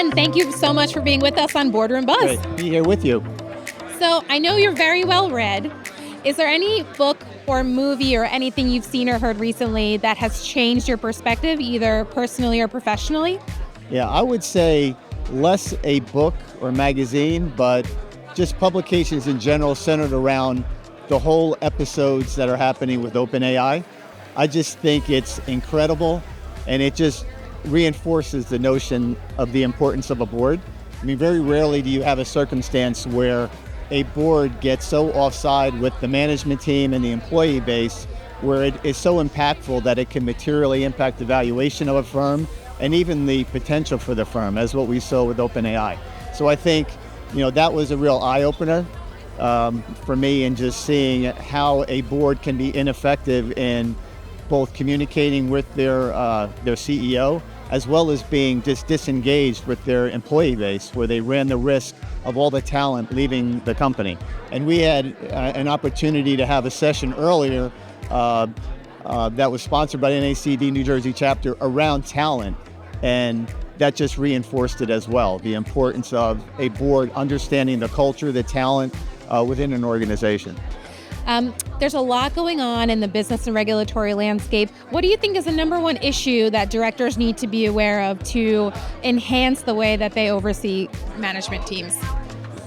Ken, thank you so much for being with us on Boardroom Buzz. Great to be here with you. So I know you're very well read. Is there any book or movie or anything you've seen or heard recently that has changed your perspective, either personally or professionally? Yeah, I would say less a book or magazine, but just publications in general centered around the whole episodes that are happening with OpenAI. I just think it's incredible, and it just reinforces the notion of the importance of a board. I mean, very rarely do you have a circumstance where a board gets so offside with the management team and the employee base, where it is so impactful that it can materially impact the valuation of a firm and even the potential for the firm, as what we saw with OpenAI. So I think, that was a real eye-opener for me, in just seeing how a board can be ineffective in both communicating with their CEO, as well as being disengaged with their employee base, where they ran the risk of all the talent leaving the company. And we had an opportunity to have a session earlier that was sponsored by NACD New Jersey Chapter around talent, and that just reinforced it as well, the importance of a board understanding the culture, the talent within an organization. There's a lot going on in the business and regulatory landscape. What do you think is the number one issue that directors need to be aware of to enhance the way that they oversee management teams?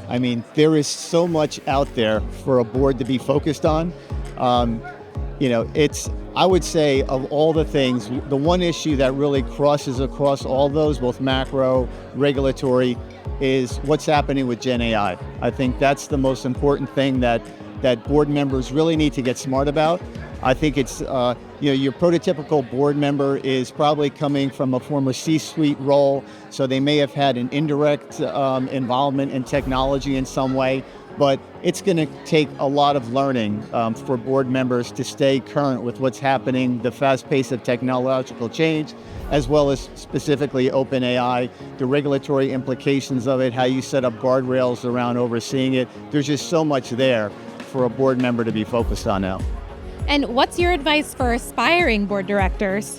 I mean, there is so much out there for a board to be focused on. I would say, of all the things, the one issue that really crosses across all those, both macro, regulatory, is what's happening with Gen AI. I think that's the most important thing that board members really need to get smart about. I think it's, your prototypical board member is probably coming from a former C-suite role, so they may have had an indirect involvement in technology in some way, but it's going to take a lot of learning for board members to stay current with what's happening, the fast pace of technological change, as well as specifically OpenAI, the regulatory implications of it, how you set up guardrails around overseeing it. There's just so much there for a board member to be focused on now. And what's your advice for aspiring board directors?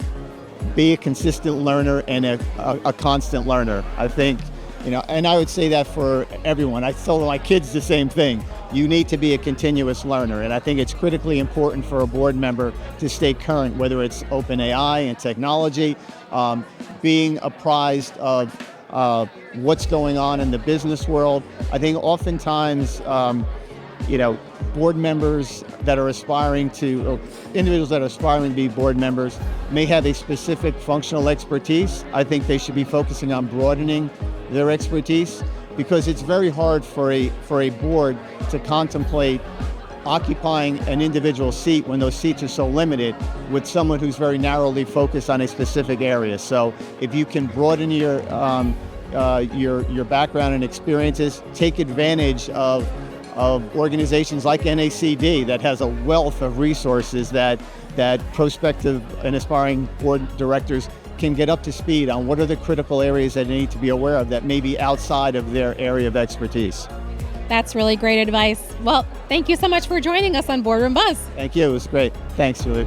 Be a consistent learner and a constant learner. I think, and I would say that for everyone. I tell my kids the same thing. You need to be a continuous learner, and I think it's critically important for a board member to stay current, whether it's OpenAI and technology, being apprised of what's going on in the business world. I think oftentimes, board members that are aspiring to, or individuals that are aspiring to be board members may have a specific functional expertise. I think they should be focusing on broadening their expertise, because it's very hard for a board to contemplate occupying an individual seat when those seats are so limited with someone who's very narrowly focused on a specific area. So if you can broaden your background and experiences, take advantage of organizations like NACD that has a wealth of resources that prospective and aspiring board directors can get up to speed on what are the critical areas that they need to be aware of that may be outside of their area of expertise. That's really great advice. Well, thank you so much for joining us on Boardroom Buzz. Thank you. It was great. Thanks, Julie.